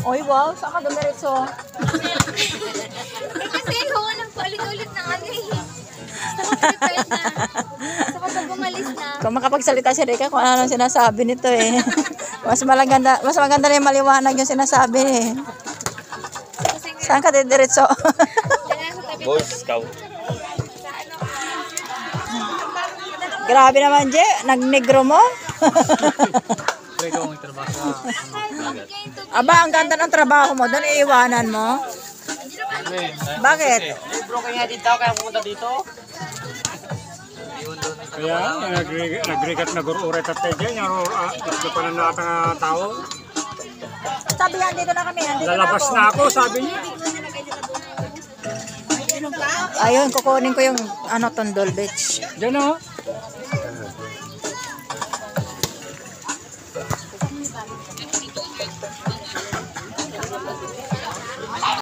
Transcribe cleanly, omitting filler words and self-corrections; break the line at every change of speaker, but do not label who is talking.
Oy, wow. Saan ka dumiretso?
Kasi walang paulit-ulit na ano eh. Nakaprepare na. So kapag umalis na.
Kung makapagsalita si Rika, kung ano sinasabi nito eh. Mas maganda na yung maliwanag yung sinasabi eh. Saan ka didiretso?
Boy Scout.
Grabe naman, Je. Nag-negro mo? Aba, ang ganda ng trabaho mo. Doon iiwanan mo? Bakit?
Bro, kaya din tao kaya pumunta dito?
Kaya nagrigat na gururet at tayo dyan. Yung tatlo pa na lahat ng tao.
Sabi yan, dito na kami. Andito
Lalabas
na
na ako, sabi niya.
Ayun, kukunin ko yung tondol beach.
Diyan o.